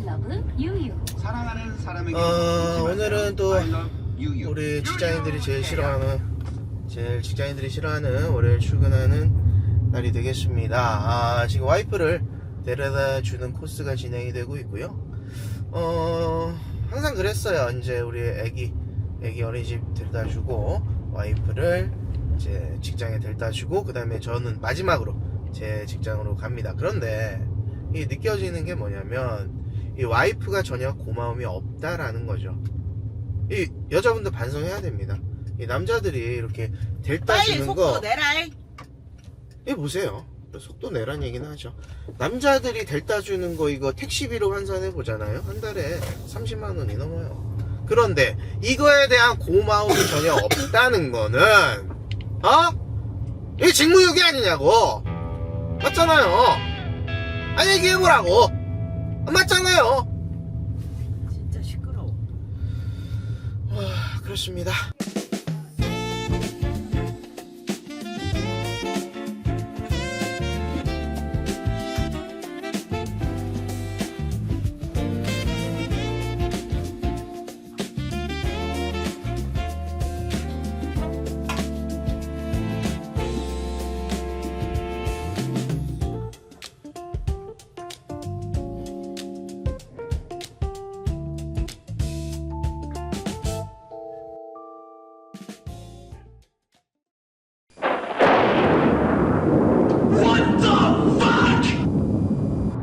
러브 유유. 사랑하는 사람에게 오늘은 또 I love you. 우리 직장인들이 제일 직장인들이 싫어하는 월요일 출근하는 날이 되겠습니다. 지금 와이프를 데려다 주는 코스가 진행이 되고 있고요. 항상 그랬어요. 이제 우리 애기 어린이집 데려다 주고 와이프를 이제 직장에 데려다 주고 그 다음에 저는 마지막으로 제 직장으로 갑니다. 그런데 이 느껴지는 게 뭐냐면 이 와이프가 전혀 고마움이 없다라는 거죠. 이 여자분들 반성해야 됩니다. 이 남자들이 이렇게 데려다 주는 거 속도 내라. 이 보세요. 속도 내란 얘기는 하죠. 남자들이 데려다 주는 거 이거 택시비로 환산해 보잖아요. 한 달에 30만 원이 넘어요. 그런데 이거에 대한 고마움이 전혀 없다는 거는 이게 직무유기 아니냐고. 맞잖아요. 아니 얘기해보라고. 맞잖아요. 진짜 시끄러워. 그렇습니다.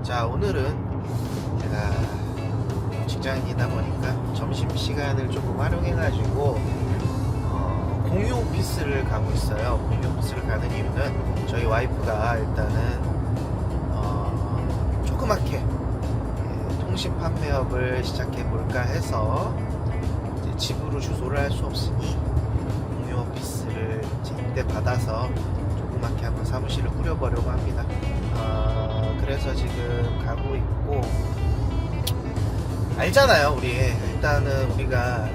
자, 오늘은 제가 직장인이다 보니까 점심시간을 조금 활용해가지고 공유 오피스를 가고 있어요. 공유 오피스를 가는 이유는 저희 와이프가 일단은 조그맣게 통신 판매업을 시작해볼까 해서 이제 집으로 주소를 할 수 없으니 공유 오피스를 임대 받아서 조그맣게 한번 사무실을 꾸려보려고 합니다. 그래서 지금 가고 있고, 알잖아요. 우리 일단은 우리가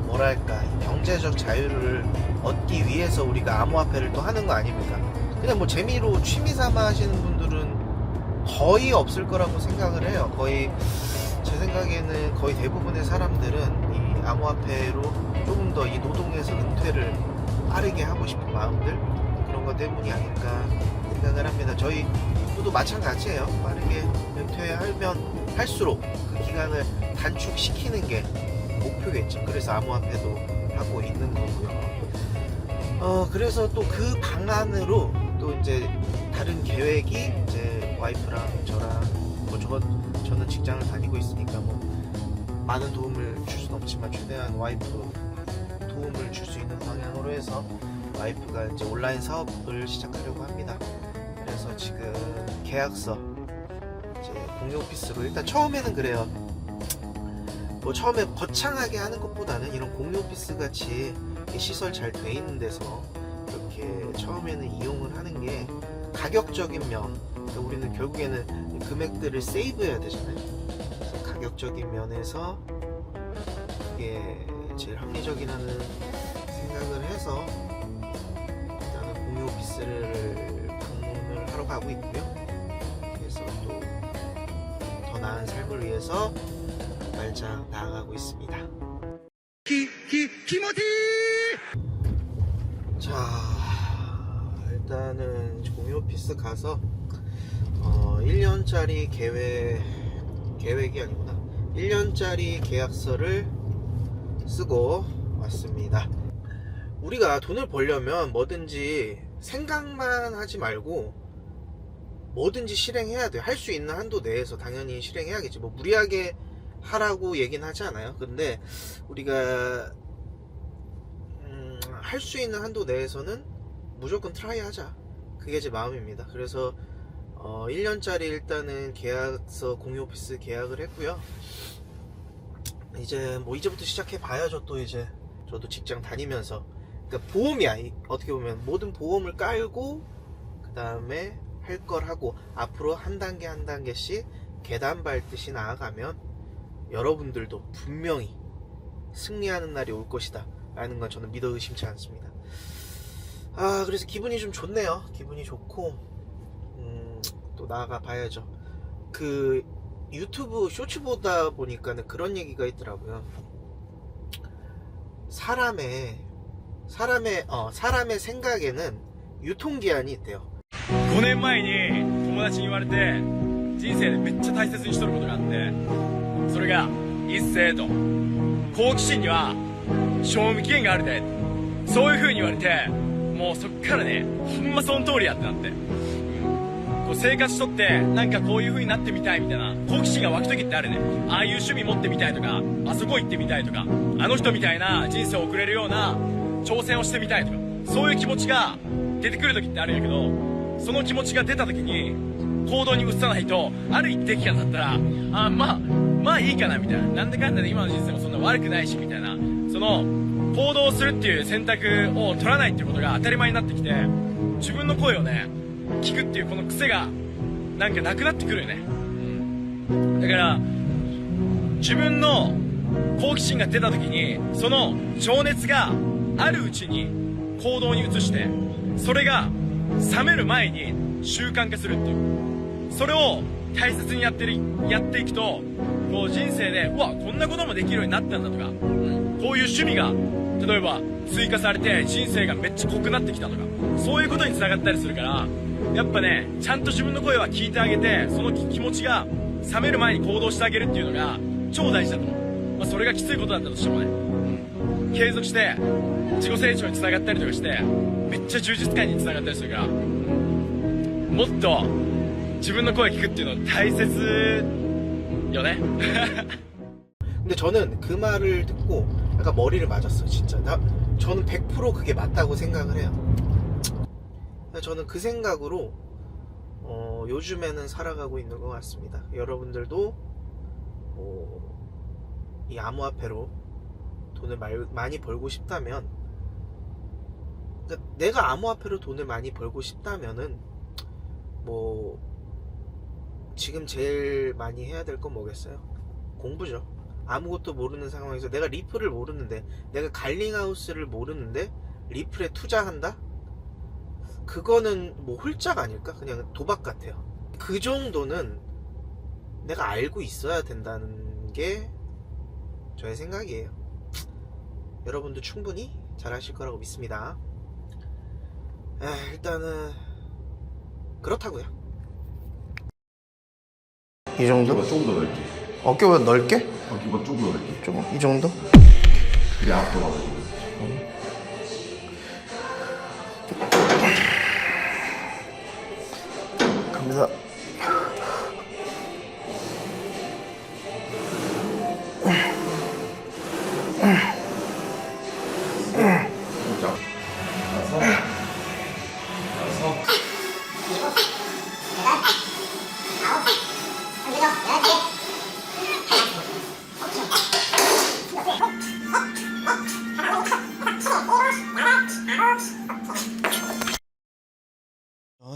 뭐랄까 경제적 자유를 얻기 위해서 우리가 암호화폐를 또 하는 거 아닙니까? 그냥 뭐 재미로 취미삼아 하시는 분들은 거의 없을 거라고 생각을 해요. 거의 제 생각에는 거의 대부분의 사람들은 이 암호화폐로 조금 더 이 노동에서 은퇴를 빠르게 하고 싶은 마음들, 그런 것 때문이 아닐까 생각을 합니다. 저희 부도 마찬가지예요. 빠르게 은퇴하면 할수록 그 기간을 단축시키는 게 목표겠죠. 그래서 암호화폐도 하고 있는 거고요. 그래서 또 그 방안으로 또 이제 다른 계획이 이제 와이프랑 저랑 저는 직장을 다니고 있으니까 뭐 많은 도움을 줄 수는 없지만 최대한 와이프 도움을 줄 수 있는 방향으로 해서 와이프가 이제 온라인 사업을 시작하려고 합니다. 그래서 지금 계약서 이제 공유 오피스로 일단 처음에는 그래요. 뭐 처음에 거창하게 하는 것보다는 이런 공유 오피스 같이 시설 잘 돼 있는 데서 이렇게 처음에는 이용을 하는 게 가격적인 면, 그러니까 우리는 결국에는 금액들을 세이브해야 되잖아요. 그래서 가격적인 면에서 이게 제일 합리적이라는 생각을 해서 일단은 공유 오피스를 방문을 하러 가고 있고요. 그래서 또 더 나은 삶을 위해서 발장 나아가고 있습니다. 키모티. 자, 일단은 공유 오피스 가서 1년짜리 계획이 아니구나. 1년짜리 계약서를 쓰고 왔습니다. 우리가 돈을 벌려면 뭐든지 생각만 하지 말고 뭐든지 실행해야 돼요. 할 수 있는 한도 내에서 당연히 실행해야겠지. 뭐 무리하게 하라고 얘기는 하지 않아요. 근데 우리가 할 수 있는 한도 내에서는 무조건 트라이 하자. 그게 제 마음입니다. 그래서 1년짜리 일단은 계약서 공유 오피스 계약을 했고요. 이제 뭐 이제부터 시작해 봐야죠. 또 이제 저도 직장 다니면서, 그러니까 보험이야. 어떻게 보면 모든 보험을 깔고 그 다음에 할 걸 하고 앞으로 한 단계 한 단계씩 계단 밟듯이 나아가면 여러분들도 분명히 승리하는 날이 올 것이다 라는 건 저는 믿어 의심치 않습니다. 그래서 기분이 좀 좋네요. 기분이 좋고 또 나아가 봐야죠. 그 유튜브 쇼츠 보다 보니까는 그런 얘기가 있더라고요. 사람의 생각에는 유통기한이 있대요. 5年前に友達に言われて人生でめっちゃ大切にしとることがあって、それが一斉と好奇心には賞味期限があるで、そういう風に言われて、もうそっからねほんまその通りやってなって、こう生活しとってなんかこういう風になってみたいみたいな好奇心が湧く時ってあるね。ああいう趣味持ってみたいとか、あそこ行ってみたいとか、あの人みたいな人生を送れるような挑戦をしてみたいとか、そういう気持ちが出てくる時ってあるんやけど、その気持ちが出た時に行動に移さないと、ある一定期間だったら、まあいいかなみたいな、なんだかんだで今の人生もそんな悪くないしみたいな、その行動するっていう選択を取らないっていうことが当たり前になってきて、自分の声をね聞くっていうこの癖がなんかなくなってくるよね。だから自分の好奇心が出た時に、その情熱があるうちに行動に移して、それが冷める前に習慣化するっていう、それを大切にやっていくと、こう人生でうわこんなこともできるようになったんだとか、こういう趣味が例えば追加されて人生がめっちゃ濃くなってきたとか、そういうことにつながったりするから、やっぱねちゃんと自分の声は聞いてあげて、その気持ちが冷める前に行動してあげるっていうのが超大事だと思う。それがきついことだったとしてもね、継続して自己成長につながったりとかして、めっちゃ充実感につながったりするから、もっと自分の声聞くっていうの大切よね。 근데 저는 그 말을 듣고 약간 머리를 맞았어요. 진짜 저는 100% 그게 맞다고 생각을 해요. 저는 그 생각으로 요즘에는 살아가고 있는 것 같습니다. 여러분들도 이 암호화폐로 돈을 많이 벌고 싶다면, 그러니까 내가 암호화폐로 돈을 많이 벌고 싶다면은 뭐 지금 제일 많이 해야 될 건 뭐겠어요? 공부죠. 아무것도 모르는 상황에서, 내가 리플을 모르는데, 내가 갈링하우스를 모르는데 리플에 투자한다? 그거는 뭐 홀짝 아닐까? 그냥 도박 같아요. 그 정도는 내가 알고 있어야 된다는 게 저의 생각이에요. 여러분도 충분히 잘하실 거라고 믿습니다. 일단은 그렇다고요. 이 정도? 어깨가 조금 더 넓게. 어깨보다 넓게? 어깨가 조금 더 넓게. 좀 이 정도? 그게 앞으로 가가지고. 갑니다. 자, 나서.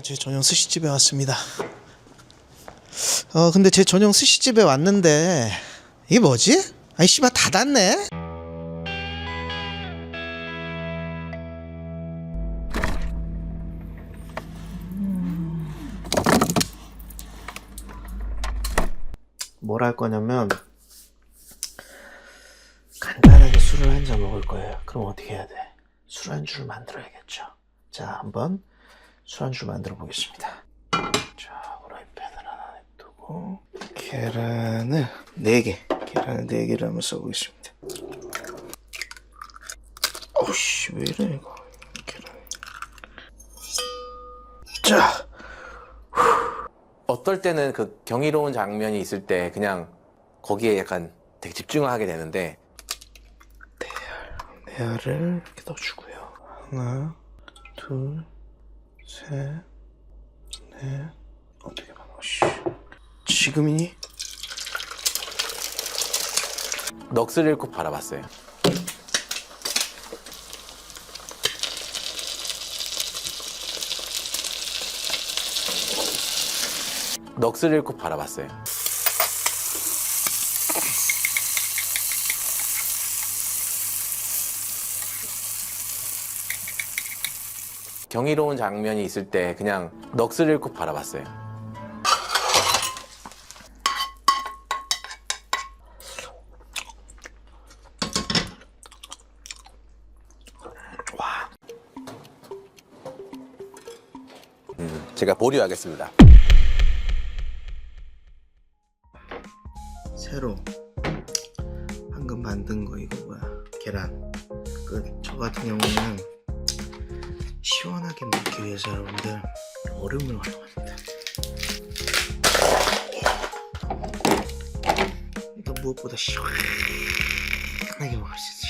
제 전용 스시집에 왔습니다. 근데 제 전용 스시집에 왔는데 이게 뭐지? 아이 씨발 닫았네? 뭘 할 거냐면 간단하게 술을 한 잔 먹을 거예요. 그럼 어떻게 해야 돼? 술안주를 만들어야겠죠. 자, 한번 술안주 만들어 보겠습니다. 자, 프라이팬을 하나 냅두고 계란을 4개, 계란을 4개를 한번 써보겠습니다. 어우씨, 왜 이래 이거 계란. 자, 어떨 때는 그 경이로운 장면이 있을 때 그냥 거기에 약간 되게 집중을 하게 되는데, 대야를 이렇게 넣어주고요. 하나, 둘, 셋, 넷. 어떻게 봐? 지금이니? 넋을 잃고 바라봤어요. 넋을 잃고 바라봤어요. 경이로운 장면이 있을 때 그냥 넋을 잃고 바라봤어요. 제가 보류하겠습니다. 새로 방금 만든 거 이거 뭐야? 계란. 저 같은 경우는 시원하게 먹기 위해서 여러분들 얼음을 활용합니다. 일단 무엇보다 시원하게 먹을 수 있어.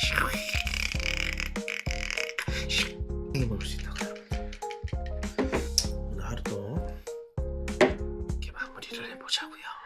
시원하게 먹을 수 있다고 여러분들. 오늘 하루도 이렇게 마무리를 해보자고요.